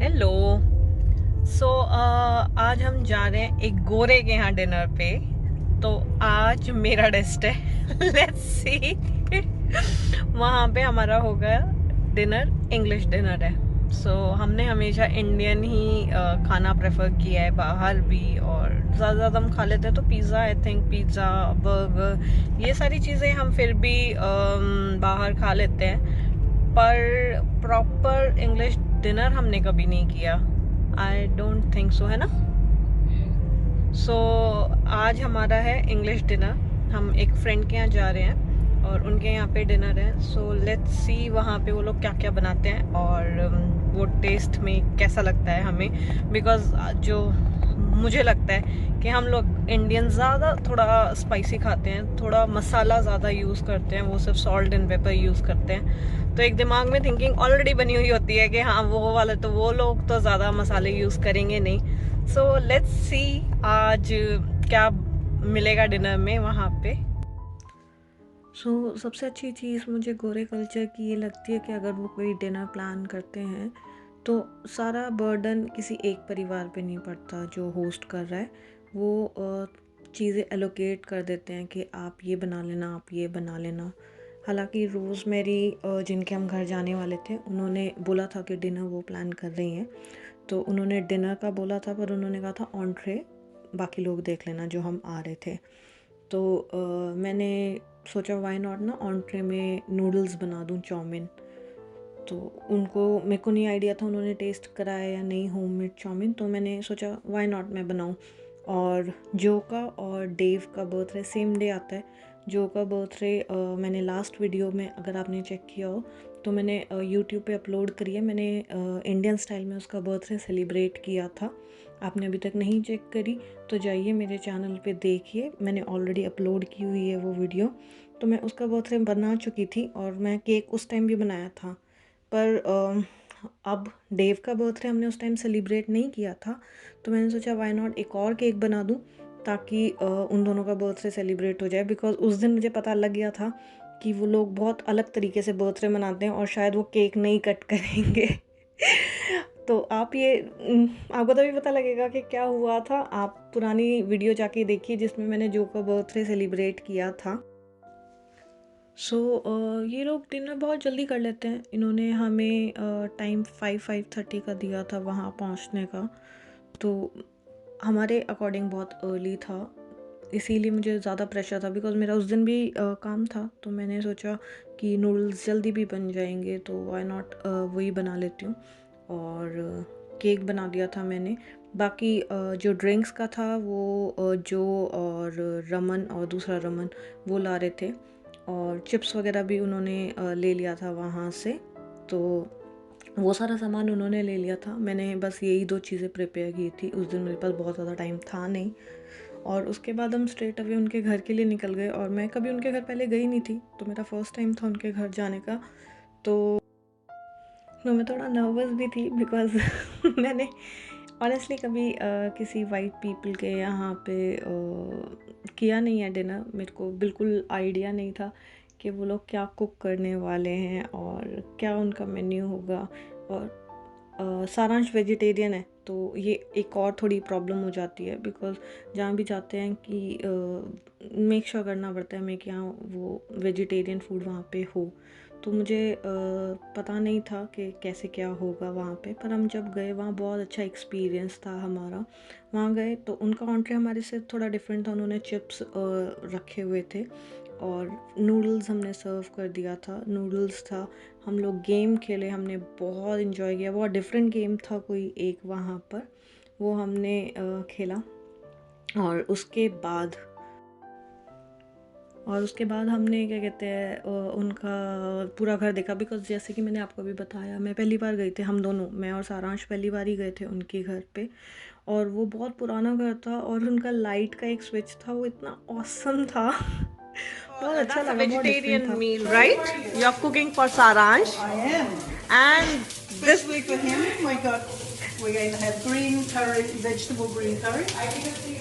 Hello. आज हम जा रहे हैं एक गोरे के यहाँ डिनर पे। तो आज मेरा टेस्ट है। Let's see. वहाँ पे हमारा होगा डिनर, इंग्लिश डिनर है। हमने हमेशा इंडियन ही खाना प्रेफर किया है, बाहर भी। और ज़्यादा हम खा लेते हैं तो pizza, I think pizza, burger, ये सारी चीज़ें हम फिर भी बाहर खा लेते हैं। पर प्रॉपर इंग्लिश डिनर हमने कभी नहीं किया। आई डोंट थिंक सो, है ना। सो आज हमारा है इंग्लिश डिनर। हम एक फ्रेंड के यहाँ जा रहे हैं और उनके यहाँ पे डिनर है। सो लेट्स सी वहाँ पे वो लोग क्या क्या बनाते हैं और वो टेस्ट में कैसा लगता है हमें। बिकॉज जो मुझे लगता है कि हम लोग इंडियन ज़्यादा थोड़ा स्पाइसी खाते हैं, थोड़ा मसाला ज़्यादा यूज़ करते हैं, वो सिर्फ सॉल्ट एंड पेपर यूज़ करते हैं। तो एक दिमाग में थिंकिंग ऑलरेडी बनी हुई होती है कि हाँ वो वाले तो वो लोग तो ज़्यादा मसाले यूज़ करेंगे नहीं। सो लेट्स सी आज क्या मिलेगा डिनर में वहाँ पे। सबसे अच्छी चीज़ मुझे गोरे कल्चर की ये लगती है कि अगर वो कोई डिनर प्लान करते हैं तो सारा बर्डन किसी एक परिवार पे नहीं पड़ता जो होस्ट कर रहा है। वो चीज़ें एलोकेट कर देते हैं कि आप ये बना लेना, आप ये बना लेना। हालांकि रोज़मेरी जिनके हम घर जाने वाले थे, उन्होंने बोला था कि डिनर वो प्लान कर रही हैं, तो उन्होंने डिनर का बोला था, पर उन्होंने कहा था ऑन्ट्रे बाकी लोग देख लेना जो हम आ रहे थे। तो मैंने सोचा वाई नॉट ना, ऑन्ट्रे में नूडल्स बना दूँ, चाउमीन। तो उनको, मेरे को नहीं आइडिया था उन्होंने टेस्ट कराया या नहीं होममेड चाउमीन, तो मैंने सोचा वाई नॉट मैं बनाऊँ। और जो का और डेव का बर्थडे सेम डे आता है। जो का बर्थडे मैंने लास्ट वीडियो में, अगर आपने चेक किया हो तो मैंने यूट्यूब पे अपलोड करी है। मैंने इंडियन स्टाइल में उसका बर्थडे सेलिब्रेट किया था। आपने अभी तक नहीं चेक करी तो जाइए मेरे चैनल पे देखिए, मैंने ऑलरेडी अपलोड की हुई है वो वीडियो। तो मैं उसका बर्थडे बना चुकी थी और मैं केक उस टाइम भी बनाया था। पर अब डेव का बर्थडे हमने उस टाइम सेलिब्रेट नहीं किया था, तो मैंने सोचा वाई नॉट एक और केक बना दूँ ताकि उन दोनों का बर्थडे सेलिब्रेट हो जाए। बिकॉज़ उस दिन मुझे पता लग गया था कि वो लोग बहुत अलग तरीके से बर्थडे मनाते हैं और शायद वो केक नहीं कट करेंगे। तो आप ये आपको तभी पता लगेगा कि क्या हुआ था। आप पुरानी वीडियो जाके देखिए जिसमें मैंने जो का बर्थडे सेलिब्रेट किया था। ये लोग डिनर बहुत जल्दी कर लेते हैं। इन्होंने हमें टाइम 5:30 का दिया था वहाँ पहुँचने का, तो हमारे अकॉर्डिंग बहुत अर्ली था। इसीलिए मुझे ज़्यादा प्रेशर था बिकॉज़ मेरा उस दिन भी काम था। तो मैंने सोचा कि नूडल्स जल्दी भी बन जाएंगे तो वाई नॉट वही बना लेती हूँ। और केक बना दिया था मैंने। बाकी जो ड्रिंक्स का था वो जो और रमन और दूसरा रमन वो ला रहे थे, और चिप्स वगैरह भी उन्होंने ले लिया था वहाँ से। तो वो सारा सामान उन्होंने ले लिया था। मैंने बस यही 2 चीज़ें प्रिपेयर की थी। उस दिन मेरे पास बहुत ज़्यादा टाइम था नहीं। और उसके बाद हम स्ट्रेट अवे उनके घर के लिए निकल गए। और मैं कभी उनके घर पहले गई नहीं थी, तो मेरा फर्स्ट टाइम था उनके घर जाने का। तो मैं थोड़ा नर्वस भी थी बिकॉज़ मैंने ऑनेस्टली कभी किसी वाइट पीपल के यहाँ पे किया नहीं है डिनर। मेरे को बिल्कुल आइडिया नहीं था कि वो लोग क्या कुक करने वाले हैं और क्या उनका मेन्यू होगा। और सारांश वेजिटेरियन है, तो ये एक और थोड़ी प्रॉब्लम हो जाती है बिकॉज़ जहाँ भी जाते हैं कि मेक श्योर करना पड़ता है हमें कि यहाँ वो वेजिटेरियन फूड वहाँ पे हो। तो मुझे पता नहीं था कि कैसे क्या होगा वहाँ पे। पर हम जब गए वहाँ बहुत अच्छा एक्सपीरियंस था हमारा। वहाँ गए तो उनका ऑन्ट्री हमारे से थोड़ा डिफरेंट था। उन्होंने चिप्स रखे हुए थे और नूडल्स हमने सर्व कर दिया था। नूडल्स था, हम लोग गेम खेले, हमने बहुत इन्जॉय किया। बहुत डिफरेंट गेम था कोई एक वहाँ पर, वो हमने खेला। और उसके बाद हमने क्या कहते हैं उनका पूरा घर देखा। बिकॉज़ जैसे कि मैंने आपको अभी बताया, मैं पहली बार गई थी, हम दोनों, मैं और सारांश पहली बार ही गए थे उनके घर पे। और वो बहुत पुराना घर था और उनका लाइट का एक स्विच था, वो इतना ऑसम था। बहुत अच्छा लगा, बहुत डिफरेंट था। Meal, right? You're cooking for Saransh, I am. and this Especially for him, we're going to have green curry, vegetable green curry,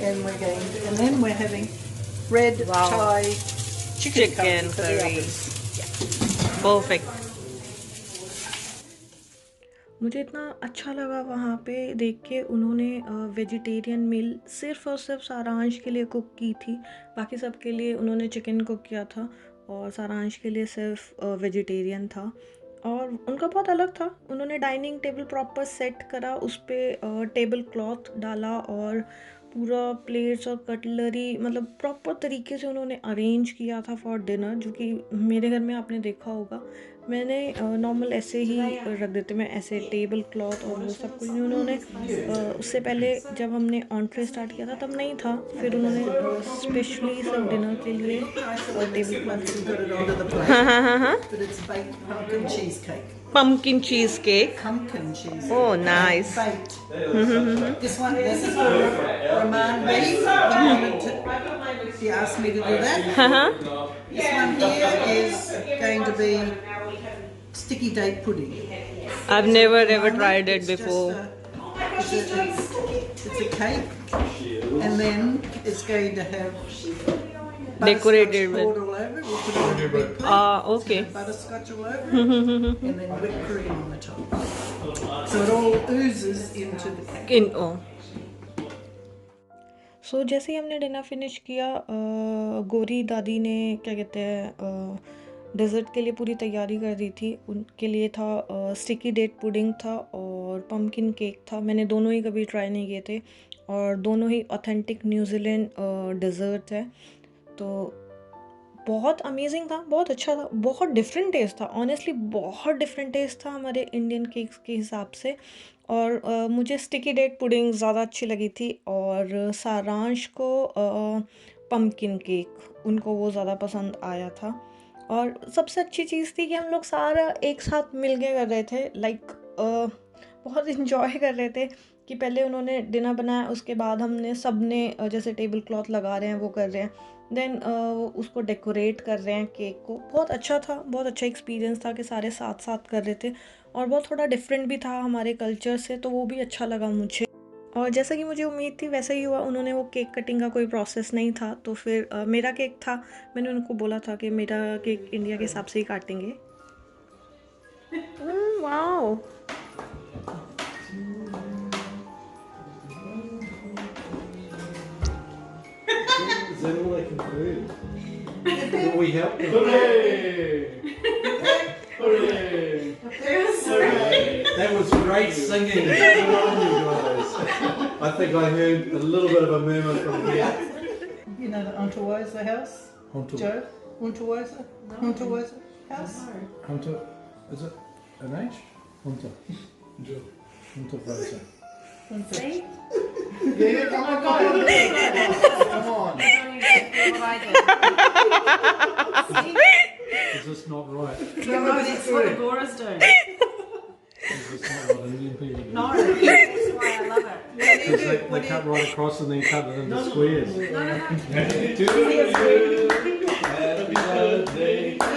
and then we're having red wow, Thai chicken curry chicken for the curry, others. perfect. मुझे इतना अच्छा लगा वहाँ पे देख के। उन्होंने vegetarian मील सिर्फ़ और सिर्फ सारांश के लिए कुक की थी। बाकी सब के लिए उन्होंने चिकन कुक किया था और सारांश के लिए सिर्फ वेजिटेरियन था। और उनका बहुत अलग था। उन्होंने डाइनिंग टेबल प्रॉपर सेट करा, उस पे टेबल क्लॉथ डाला और पूरा प्लेट्स और कटलरी मतलब प्रॉपर तरीके से उन्होंने अरेंज किया था फॉर डिनर, जो कि मेरे घर में आपने देखा होगा मैंने नॉर्मल ऐसे ही रख देते, मैं ऐसे टेबल क्लॉथ और वो सब कुछ नहीं। उन्होंने उससे पहले जब हमने ऑन्ट्रे स्टार्ट किया था तब नहीं था, फिर उन्होंने स्पेशली सब डिनर के लिए table cloth Once you got it onto the plate, but it's baked pumpkin cheesecake. Pumpkin cheesecake. Pumpkin cheesecake. Oh, nice. Baked. This is for Raman B. He asked me to do that. This one here is going to be sticky date pudding. I've never ever tried it It's just before. it's a cake, and then it's going to have Decorated butterscotch with- poured all over it. We'll put it in a big plate. Ah, okay. It's got butterscotch all over it, and then whipped cream on the top. So it all oozes into the cake. In oh. सो जैसे ही हमने dinner finish किया, गौरी दादी ने क्या कहते हैं dessert के लिए पूरी तैयारी कर दी थी। उनके लिए था स्टिकी डेट पुडिंग था और पम्पकिन केक था। मैंने दोनों ही कभी ट्राई नहीं किए थे और दोनों ही ऑथेंटिक न्यूजीलैंड डेज़र्ट है। तो बहुत अमेजिंग था, बहुत अच्छा था, बहुत डिफरेंट टेस्ट था। ऑनेस्टली बहुत डिफरेंट टेस्ट था हमारे इंडियन केक्स के हिसाब से। और मुझे स्टिकी डेट पुडिंग ज़्यादा अच्छी लगी थी और सारांश को पम्पकिन केक, उनको वो ज़्यादा पसंद आया था। और सबसे अच्छी चीज़ थी कि हम लोग सारा एक साथ मिल के कर रहे थे, लाइक बहुत इन्जॉय कर रहे थे कि पहले उन्होंने डिनर बनाया, उसके बाद हमने सब ने जैसे टेबल क्लॉथ लगा रहे हैं वो कर रहे हैं, देन उसको डेकोरेट कर रहे हैं केक को। बहुत अच्छा था, बहुत अच्छा एक्सपीरियंस था कि सारे साथ साथ कर रहे थे और बहुत थोड़ा डिफरेंट भी था हमारे कल्चर से, तो वो भी अच्छा लगा मुझे। और जैसा कि मुझे उम्मीद थी वैसा ही हुआ। उन्होंने वो केक कटिंग का कोई प्रोसेस नहीं था, तो फिर मेरा केक था। मैंने उनको बोला था कि मेरा केक इंडिया के हिसाब से ही काटेंगे। Wow. Is that all they can do? Can we help them? Hooray! Hooray! Hooray! That was great singing. Good on you guys. I think I heard a little bit of a murmur from here. You know the Unterweiser house? Hunter, Joe? Unterweiser? Unterweiser house? Hunter, is it an H? Hunter. Hunter Fraser. See? Yeah, come on, come on. Is this not right? No, but it's what Agora's doing. Is this not what Indian people do? No, that's why I love it. Because they cut right across and then cut it into squares. Happy to you. Happy birthday to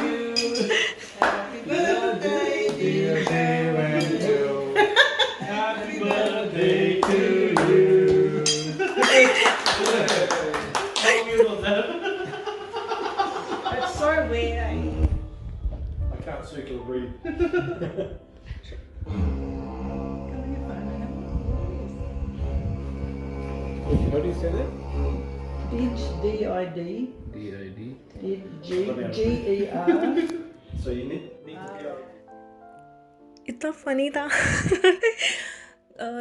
you. Happy birthday, dear Dave and Joe. Happy birthday to you. It's so weird. I can't circle a breed. How do you say that? Didge, D-I-D, D-A-D. G-E-R. So you need इतना funny था।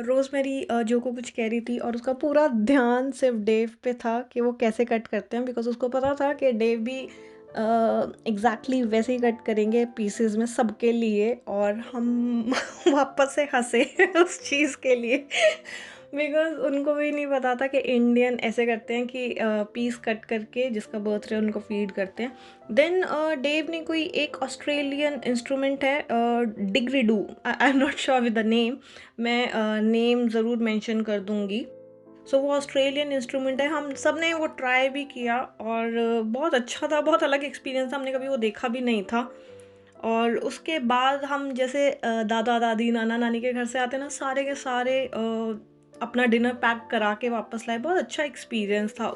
Rosemary जो को कुछ कह रही थी और उसका पूरा ध्यान सिर्फ डेव पे था कि वो कैसे कट करते हैं, बिकॉज उसको पता था कि डेव भी एग्जैक्टली वैसे ही कट करेंगे पीसेस में सबके लिए। और हम वापस से हंसे उस चीज़ के लिए, बिकॉज उनको भी नहीं पता था कि इंडियन ऐसे करते हैं कि पीस कट करके जिसका बर्थडे उनको फीड करते हैं। देन डेव ने कोई एक ऑस्ट्रेलियन इंस्ट्रूमेंट है didgeridoo, I am not sure with the name, मैं नेम ज़रूर मेंशन कर दूंगी। सो वो ऑस्ट्रेलियन इंस्ट्रूमेंट है। हम सब ने वो ट्राई भी किया और बहुत अच्छा था, बहुत अलग एक्सपीरियंस था, हमने कभी वो देखा भी नहीं था। और उसके बाद हम जैसे दादा दादी नाना नानी के घर से आते ना, सारे के सारे अपना डिनर पैक करा के वापस लाए। बहुत अच्छा एक्सपीरियंस था।